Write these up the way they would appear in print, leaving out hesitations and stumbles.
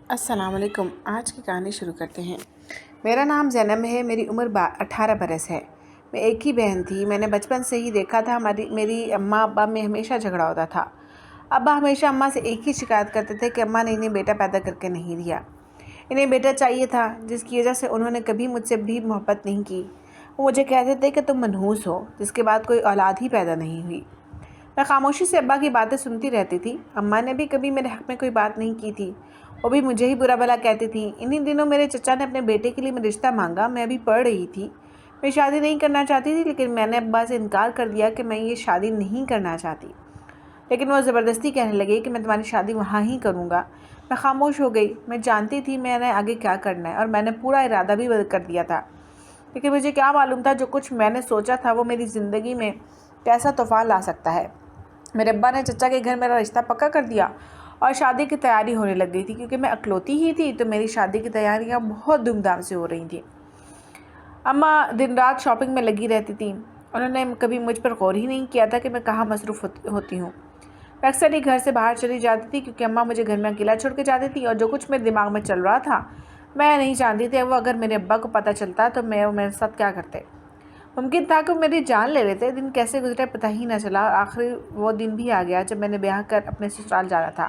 السلام علیکم۔ آج کی کہانی شروع کرتے ہیں۔ میرا نام زینب ہے، میری عمر 18 برس ہے۔ میں ایک ہی بہن تھی۔ میں نے بچپن سے ہی دیکھا تھا میری اماں ابا میں ہمیشہ جھگڑا ہوتا تھا۔ ابا ہمیشہ اماں سے ایک ہی شکایت کرتے تھے کہ اماں نے انہیں بیٹا پیدا کر کے نہیں دیا۔ انہیں بیٹا چاہیے تھا، جس کی وجہ سے انہوں نے کبھی مجھ سے بھی محبت نہیں کی۔ وہ مجھے کہتے تھے کہ تم منحوس ہو، جس کے بعد کوئی اولاد ہی پیدا نہیں ہوئی۔ میں خاموشی سے ابا کی باتیں سنتی رہتی تھی۔ اماں نے بھی کبھی میرے حق میں کوئی بات نہیں کی تھی، وہ بھی مجھے ہی برا بھلا کہتی تھی۔ انہی دنوں میرے چچا نے اپنے بیٹے کے لیے رشتہ مانگا۔ میں ابھی پڑھ رہی تھی، میں شادی نہیں کرنا چاہتی تھی، لیکن میں نے ابا سے انکار کر دیا کہ میں یہ شادی نہیں کرنا چاہتی۔ لیکن وہ زبردستی کہنے لگے کہ میں تمہاری شادی وہاں ہی کروں گا۔ میں خاموش ہو گئی۔ میں جانتی تھی میں نے آگے کیا کرنا ہے، اور میں نے پورا ارادہ بھی کر دیا تھا، لیکن مجھے کیا معلوم تھا جو کچھ میں نے سوچا تھا وہ میری زندگی میں کیسا طوفان لا سکتا ہے۔ میرے ابا نے چچا کے گھر میرا رشتہ پکا کر دیا اور شادی کی تیاری ہونے لگ گئی تھی۔ کیونکہ میں اکلوتی ہی تھی تو میری شادی کی تیاریاں بہت دھوم دھام سے ہو رہی تھیں۔ اماں دن رات شاپنگ میں لگی رہتی تھیں۔ انہوں نے کبھی مجھ پر غور ہی نہیں کیا تھا کہ میں کہاں مصروف ہوتی ہوں۔ میں اکثر ہی گھر سے باہر چلی جاتی تھی، کیونکہ اماں مجھے گھر میں اکیلا چھوڑ کے جاتی تھی، اور جو کچھ میرے دماغ میں چل رہا تھا میں نہیں جانتی تھی وہ اگر میرے ابا کو پتہ چلتا تو وہ میرے ساتھ کیا کرتے۔ ممکن تھا کہ وہ میری جان لے لیتے۔ دن کیسے گزرے پتہ ہی نہ چلا، اور آخری وہ دن بھی آ گیا جب میں نے بیاہ کر اپنے سسرال جانا تھا۔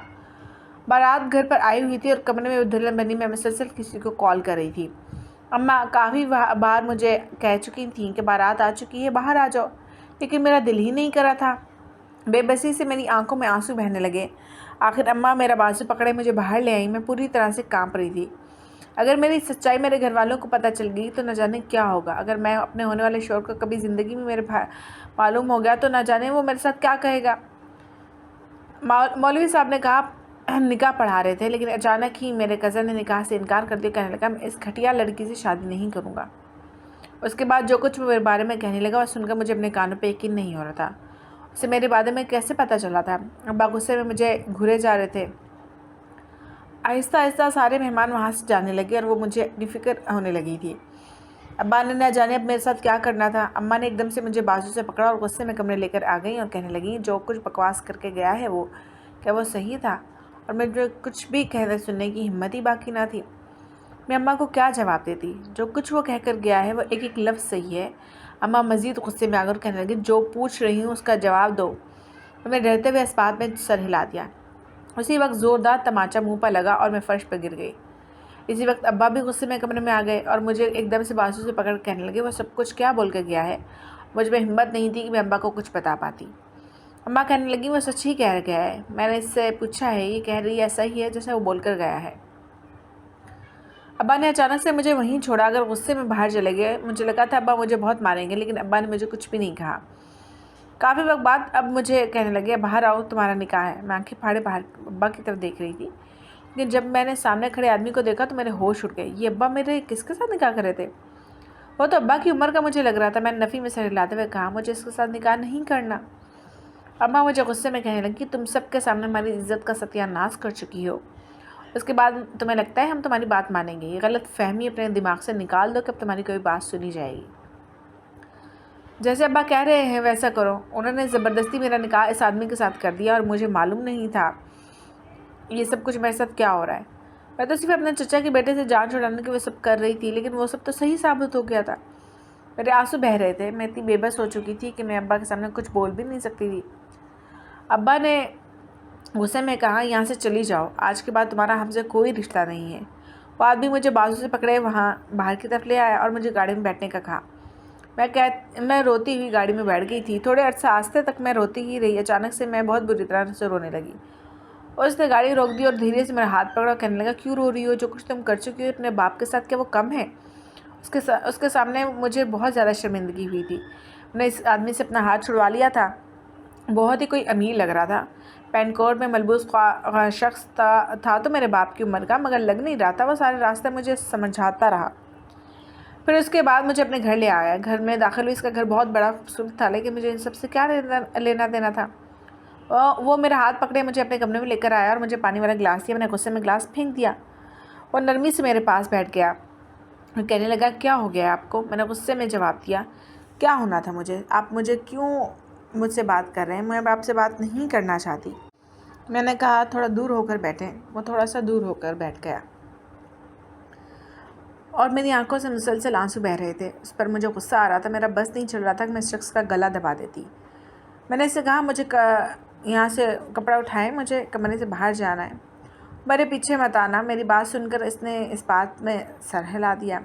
بارات گھر پر آئی ہوئی تھی اور کمرے میں دلہن بنی میں مسلسل کسی کو کال کر رہی تھی۔ اماں کافی بار مجھے کہہ چکی تھیں کہ بارات آ چکی ہے، باہر آ جاؤ، لیکن میرا دل ہی نہیں کرا تھا۔ بے بسی سے میری آنکھوں میں آنسو بہنے لگے۔ آخر اماں میرا بازو پکڑے مجھے باہر لے آئیں۔ میں پوری طرح سے کانپ رہی تھی۔ اگر میری سچائی میرے گھر والوں کو پتہ چل گئی تو نہ جانے کیا ہوگا۔ اگر میں اپنے ہونے والے شوہر کو کبھی زندگی میں میرے معلوم ہو گیا تو نہ جانے وہ میرے ساتھ کیا کہے گا۔ مولوی صاحب نے کہا نکاح پڑھا رہے تھے، لیکن اچانک ہی میرے کزن نے نکاح سے انکار کر دیا۔ کہنے لگا میں اس گھٹیا لڑکی سے شادی نہیں کروں گا۔ اس کے بعد جو کچھ میرے بارے میں کہنے لگا وہ سن کر مجھے اپنے کانوں پہ یقین نہیں ہو رہا تھا۔ اسے میرے بارے میں کیسے پتہ چلا تھا؟ ابا غصے میں مجھے گھورے جا رہے تھے۔ آہستہ آہستہ سارے مہمان وہاں سے جانے لگے اور وہ مجھے اپنی فکر ہونے لگی تھی۔ ابا نے نہ جانے اب میرے ساتھ کیا کرنا تھا۔ اماں نے ایک دم سے مجھے بازو سے پکڑا اور غصے میں کمرے لے کر آ گئیں اور کہنے لگیں جو کچھ بکواس کر کے گیا ہے وہ کیا وہ صحیح تھا؟ اور مجھے کچھ بھی کہنے سننے کی ہمت ہی باقی نہ تھی۔ میں اماں کو کیا جواب دیتی؟ جو کچھ وہ کہہ کر گیا ہے وہ ایک ایک لفظ صحیح ہے۔ اماں مزید غصے میں آ کر کہنے لگی جو پوچھ رہی ہوں اس کا جواب دو۔ میں نے ڈرتے ہوئے اس بات میں سر ہلا دیا۔ اسی وقت زوردار تماچا منہ پر لگا اور میں فرش پر گر گئی۔ اسی وقت ابا بھی غصے میں کمرے میں آ گئے اور مجھے ایک دم سے بازو سے پکڑ کہنے لگے وہ سب کچھ کیا بول کے گیا ہے؟ مجھ میں ہمت نہیں تھی کہ میں ابا کو کچھ بتا پاتی۔ اماں کہنے لگی وہ سچ ہی کہہ گیا ہے۔ میں نے اس سے پوچھا ہے، یہ کہہ رہی ایسا ہی ہے جیسے وہ بول کر گیا ہے۔ ابا نے اچانک سے مجھے وہیں چھوڑا اگر غصے میں باہر چلے گئے۔ مجھے لگا تھا ابا مجھے بہت ماریں گے، لیکن ابا نے مجھے کچھ بھی نہیں کہا۔ کافی وقت بعد اب مجھے کہنے لگے باہر آؤ تمہارا نکاح ہے۔ میں آنکھیں پھاڑے باہر ابا کی طرف دیکھ رہی تھی، لیکن جب میں نے سامنے کھڑے آدمی کو دیکھا تو میرے ہوش اڑ گئے۔ یہ ابا میرے کس کے ساتھ نکاح کر رہے تھے؟ وہ تو ابا کی عمر کا مجھے لگ رہا تھا۔ میں نے نفی میں سر ہلاتے ہوئے کہا مجھے اس کے ساتھ نکاح نہیں کرنا۔ اماں مجھے غصے میں کہنے لگی تم سب کے سامنے ہماری عزت کا ستیہ ناش کر چکی ہو، اس کے بعد تمہیں لگتا ہے ہم تمہاری بات مانیں گے؟ یہ غلط فہمی اپنے دماغ سے نکال دو کہ اب تمہاری کوئی بات سنی جائے گی۔ جیسے ابا کہہ رہے ہیں ویسا کرو۔ انہوں نے زبردستی میرا نکاح اس آدمی کے ساتھ کر دیا اور مجھے معلوم نہیں تھا یہ سب کچھ میرے ساتھ کیا ہو رہا ہے۔ میں تو صرف اپنے چچا کے بیٹے سے جان چھڑانے کی وہ سب کر رہی تھی، لیکن وہ سب تو صحیح ثابت ہو گیا تھا۔ میرے آنسو بہہ رہے تھے۔ میں اتنی بے بس ہو چکی تھی کہ میں ابا کے سامنے کچھ بول بھی نہیں سکتی تھی۔ ابا نے غصے میں کہا یہاں سے چلی جاؤ، آج کے بعد تمہارا ہم سے کوئی رشتہ نہیں ہے۔ وہ آدمی مجھے بازو سے پکڑے وہاں باہر کی طرف لے آیا اور مجھے گاڑی میں بیٹھنے کا کہا۔ میں روتی ہوئی گاڑی میں بیٹھ گئی تھی۔ تھوڑے عرصہ آستے تک میں روتی ہی رہی۔ اچانک سے میں بہت بری طرح سے رونے لگی۔ اس نے گاڑی روک دی اور دھیرے سے میرا ہاتھ پکڑا اور کہنے لگا کیوں رو رہی ہو؟ جو کچھ تم کر چکی ہو اپنے باپ کے ساتھ کیا وہ کم ہے؟ اس کے سامنے مجھے بہت زیادہ شرمندگی ہوئی تھی۔ میں نے اس آدمی سے اپنا ہاتھ چھڑوا لیا تھا۔ بہت ہی کوئی امیر لگ رہا تھا۔ پینٹ کوٹ میں ملبوس شخص تھا تو میرے باپ کی عمر کا، مگر لگ نہیں رہا تھا۔ وہ سارے راستے مجھے سمجھاتا رہا۔ پھر اس کے بعد مجھے اپنے گھر لے آیا۔ گھر میں داخل ہوئی۔ اس کا گھر بہت بڑا خوبصورت تھا، لیکن مجھے ان سب سے کیا لینا دینا تھا؟ وہ میرا ہاتھ پکڑے مجھے اپنے کمرے میں لے کر آیا اور مجھے پانی والا گلاس دیا۔ میں نے غصے میں گلاس پھینک دیا۔ وہ نرمی سے میرے پاس بیٹھ گیا۔ کہنے لگا کیا ہو گیا آپ کو؟ میں نے غصے میں جواب دیا کیا ہونا تھا مجھے؟ آپ مجھے کیوں مجھ سے بات کر رہے ہیں؟ میں آپ سے بات نہیں کرنا چاہتی۔ میں نے کہا تھوڑا دور ہو کر بیٹھیں. وہ تھوڑا سا دور ہو کر بیٹھ گیا اور میری آنکھوں سے مسلسل آنسو بہہ رہے تھے. اس پر مجھے غصہ آ رہا تھا. میرا بس نہیں چل رہا تھا کہ میں اس شخص کا گلا دبا دیتی. میں نے اس سے کہا مجھے یہاں سے کپڑا اٹھائیں, مجھے کمرے سے باہر جانا ہے. میرے پیچھے مت آنا. میری بات سن کر اس نے اس بات میں سر ہلا دیا.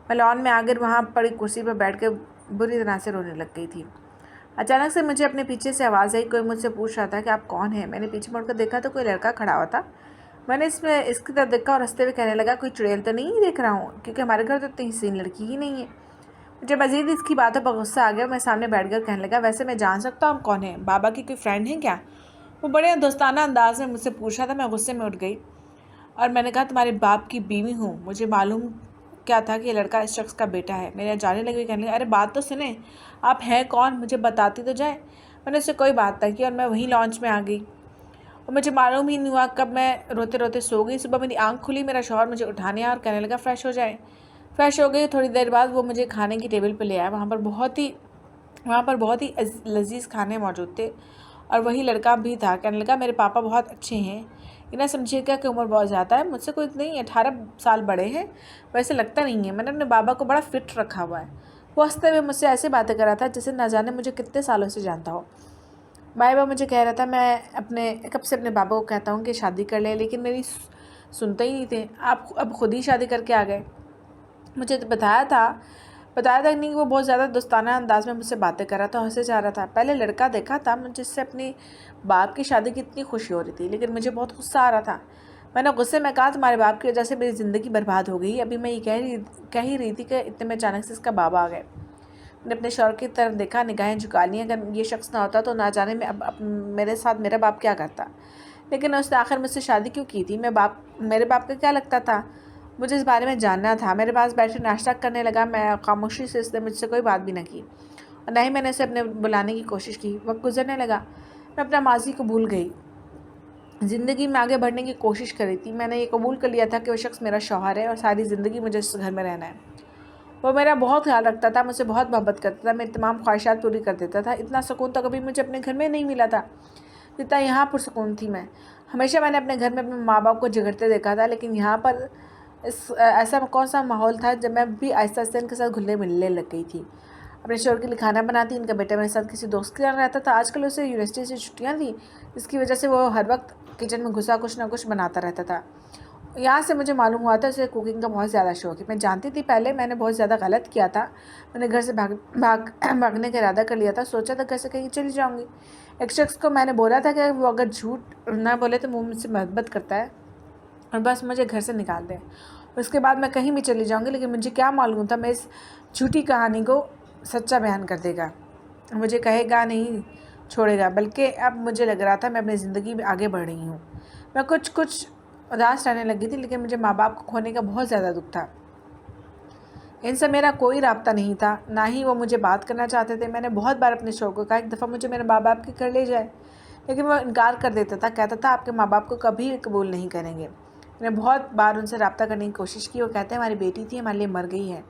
میں لان میں آ کر وہاں پڑی کرسی پر بیٹھ کے بری طرح سے رونے لگ گئی تھی. اچانک سے مجھے اپنے پیچھے سے آواز آئی. کوئی مجھ سے پوچھ رہا تھا کہ آپ کون ہیں. میں نے پیچھے مڑ کر دیکھا تو کوئی لڑکا کھڑا ہوا تھا. میں نے اس کی طرف دیکھا اور ہنستے ہوئے کہنے لگا کوئی چڑیل تو نہیں دیکھ رہا ہوں, کیونکہ ہمارے گھر تو اتنی حسین لڑکی ہی نہیں ہے. مجھے مزید اس کی باتوں پر غصہ آ گیا. میں سامنے بیٹھ کر کہنے لگا ویسے میں جان سکتا ہوں آپ کون ہیں؟ بابا کی کوئی فرینڈ ہیں کیا؟ وہ بڑے دوستانہ انداز میں مجھ سے پوچھ رہا تھا. میں غصے میں اٹھ گئی اور میں نے کہا تمہارے باپ کی بیوی ہوں. مجھے معلوم کیا تھا کہ یہ لڑکا اس شخص کا بیٹا ہے. میرے جانے لگے کہنے لگا ارے بات تو سنیں, آپ ہیں کون, مجھے بتاتی تو جائیں. میں نے اس سے کوئی بات نہ کی اور میں وہیں لانچ میں آ گئی اور مجھے معلوم ہی نہیں ہوا کب میں روتے روتے سو گئی. صبح میری آنکھ کھلی, میرا شوہر مجھے اٹھانے آیا اور کہنے لگا فریش ہو جائیں. فریش ہو گئی. تھوڑی دیر بعد وہ مجھے کھانے کی ٹیبل پہ لے آیا. وہاں پر بہت ہی لذیذ کھانے موجود تھے اور وہی لڑکا بھی تھا. کہنے لگا میرے پاپا بہت اچھے ہیں. انہیں سمجھیے گا کہ عمر بہت زیادہ ہے, مجھ سے کوئی نہیں, 18 سال بڑے ہیں. ویسے لگتا نہیں ہے. میں نے اپنے بابا کو بڑا فٹ رکھا ہوا ہے. وہ ہنستے ہوئے مجھ سے ایسی باتیں کر رہا تھا جیسے نہ جانے مجھے کتنے سالوں سے جانتا ہو. بھائی وہ مجھے کہہ رہا تھا میں کب سے اپنے بابا کو کہتا ہوں کہ شادی کر لیں, لیکن میری سنتے ہی نہیں تھے. آپ اب خود ہی شادی کر کے آ گئے. مجھے تو بتایا تھا نہیں. وہ بہت زیادہ دوستانہ انداز میں مجھ سے باتیں کر رہا تھا, ہنسے جا رہا تھا. پہلے لڑکا دیکھا تھا جس سے اپنی باپ کی شادی کی اتنی خوشی ہو رہی تھی, لیکن مجھے بہت غصہ آ رہا تھا. میں نے غصے میں کہا تمہارے باپ کی وجہ سے میری زندگی برباد ہو گئی. ابھی میں یہ کہہ ہی رہی تھی کہ اتنے میں اچانک سے اس کا بابا آ گئے. میں نے اپنے شوہر کی طرف دیکھا, نگاہیں جھکا لیں. اگر یہ شخص نہ ہوتا تو نہ جانے میں اب میرے ساتھ میرا باپ کیا کرتا. لیکن اس نے آخر مجھ سے شادی کیوں کی تھی؟ میرے باپ کا کیا لگتا تھا؟ مجھے اس بارے میں جاننا تھا. میرے پاس بیٹھے ناشتہ کرنے لگا. میں خاموشی سے, اس نے مجھ سے کوئی بات بھی نہ کی اور نہ ہی میں نے اسے اپنے بلانے کی کوشش کی. وقت گزرنے لگا. میں اپنا ماضی کو بھول گئی. زندگی میں آگے بڑھنے کی کوشش کر رہی تھی. میں نے یہ قبول کر لیا تھا کہ وہ شخص میرا شوہر ہے اور ساری زندگی مجھے اس گھر میں رہنا ہے. وہ میرا بہت خیال رکھتا تھا, مجھ سے بہت محبت کرتا تھا, میری تمام خواہشات پوری کر دیتا تھا. اتنا سکون تو کبھی مجھے اپنے گھر میں نہیں ملا تھا جتنا یہاں پرسکون تھی میں. ہمیشہ میں نے اپنے گھر میں اپنے ماں باپ کو جھگڑتے دیکھا تھا, لیکن یہاں پر ایسا کون سا ماحول تھا جب میں بھی آہستہ آہستہ ان کے ساتھ گھلنے ملنے لگ گئی تھی. اپنے شوہر کے لیے کھانا بناتی. ان کا بیٹا میرے ساتھ کسی دوست کے ساتھ رہتا تھا. آج کل اسے یونیورسٹی سے چھٹیاں تھیں, جس کی وجہ سے وہ ہر وقت کچن میں گھسا کچھ نہ کچھ بناتا رہتا تھا. یہاں سے مجھے معلوم ہوا تھا اسے کوکنگ کا بہت زیادہ شوق ہے. میں جانتی تھی پہلے میں نے بہت زیادہ غلط کیا تھا. میں نے گھر سے بھاگنے کا ارادہ کر لیا تھا. سوچا تھا گھر سے کہیں چلی جاؤں گی. ایک شخص کو میں نے بولا تھا کہ وہ اگر جھوٹ نہ بولے تو وہ مجھ سے محبت کرتا ہے اور بس مجھے گھر سے نکال دے. اس کے بعد میں کہیں بھی چلی جاؤں گی. لیکن مجھے کیا معلوم تھا میں اس جھوٹی کہانی کو سچا بیان کر دے گا, مجھے کہے گا نہیں چھوڑے گا. بلکہ اب مجھے لگ رہا تھا میں اپنی زندگی میں آگے بڑھ رہی ہوں. میں کچھ اداس رہنے لگی تھی, لیکن مجھے ماں باپ کو کھونے کا بہت زیادہ دکھ تھا. ان سے میرا کوئی رابطہ نہیں تھا, نہ ہی وہ مجھے بات کرنا چاہتے تھے. میں نے بہت بار اپنے شوہر کو کہا ایک دفعہ مجھے میرے ماں باپ کے گھر لے جائے, لیکن وہ انکار کر دیتا تھا. کہتا تھا آپ کے ماں باپ کو کبھی قبول نہیں کریں گے. میں نے بہت بار ان سے رابطہ کرنے کی کوشش کی. وہ کہتے ہیں ہماری بیٹی تھی, ہمارے لیے مر گئی ہے.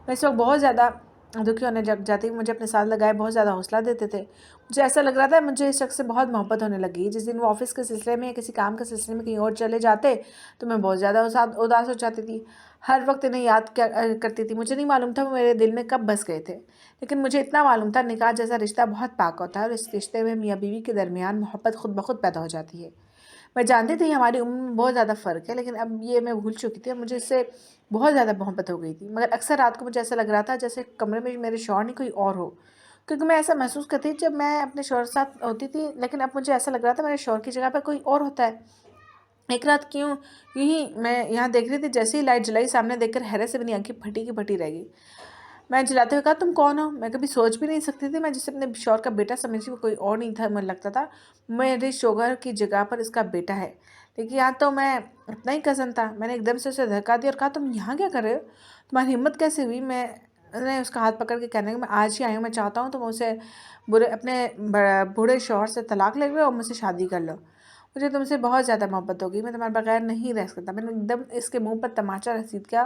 میں اس وقت بہت زیادہ دکھی ہونے لگ جاتی. مجھے اپنے ساتھ لگائے بہت زیادہ حوصلہ دیتے تھے. مجھے ایسا لگ رہا تھا مجھے اس شخص سے بہت محبت ہونے لگی. جس دن وہ آفس کے سلسلے میں یا کسی کام کے سلسلے میں کہیں اور چلے جاتے تو میں بہت زیادہ اداس ہو جاتی تھی. ہر وقت انہیں یاد کرتی تھی. مجھے نہیں معلوم تھا وہ میرے دل میں کب بس گئے تھے, لیکن مجھے اتنا معلوم تھا نکاح جیسا رشتہ بہت پاک ہوتا ہے اور اس رشتے میں میاں بیوی کے درمیان محبت خود بخود پیدا ہو جاتی ہے. میں جانتی تھی ہماری عمر میں بہت زیادہ فرق ہے, لیکن اب یہ میں بھول چکی تھی اور مجھے اس سے بہت زیادہ محبت ہو گئی تھی. مگر اکثر رات کو مجھے ایسا لگ رہا تھا جیسے کمرے میں میرے شوہر نہیں کوئی اور ہو, کیونکہ میں ایسا محسوس کرتی جب میں اپنے شوہر کے ساتھ ہوتی تھی. لیکن اب مجھے ایسا لگ رہا تھا میرے شوہر کی جگہ پہ کوئی اور ہوتا ہے. ایک رات یوں ہی میں یہاں دیکھ رہی تھی, جیسے ہی لائٹ جلائی سامنے دیکھ کر حیرت سے میری آنکھیں پھٹی کی پھٹی رہ گئی. میں جلاتے ہوئے کہا تم کون ہو؟ میں کبھی سوچ بھی نہیں سکتی تھی میں جسے اپنے شوہر کا بیٹا سمجھتی وہ کوئی اور نہیں تھا. مجھے لگتا تھا میرے شوہر کی جگہ پر اس کا بیٹا ہے, لیکن یہاں تو میں اپنا ہی کزن تھا. میں نے ایک دم سے اسے دھکا دیا اور کہا تم یہاں کیا کر رہے ہو؟ تمہاری ہمت کیسے ہوئی؟ میں نے اس کا ہاتھ پکڑ کے کہنے لگا میں آج ہی آئی ہوں. میں چاہتا ہوں تم اسے اپنے بوڑھے شوہر سے طلاق لے لو اور مجھ سے شادی کر لو. مجھے تم سے بہت زیادہ محبت ہوگی. میں تمہارے بغیر نہیں رہ سکتا. میں نے ایک دم اس کے منہ پر تماچا رسید کیا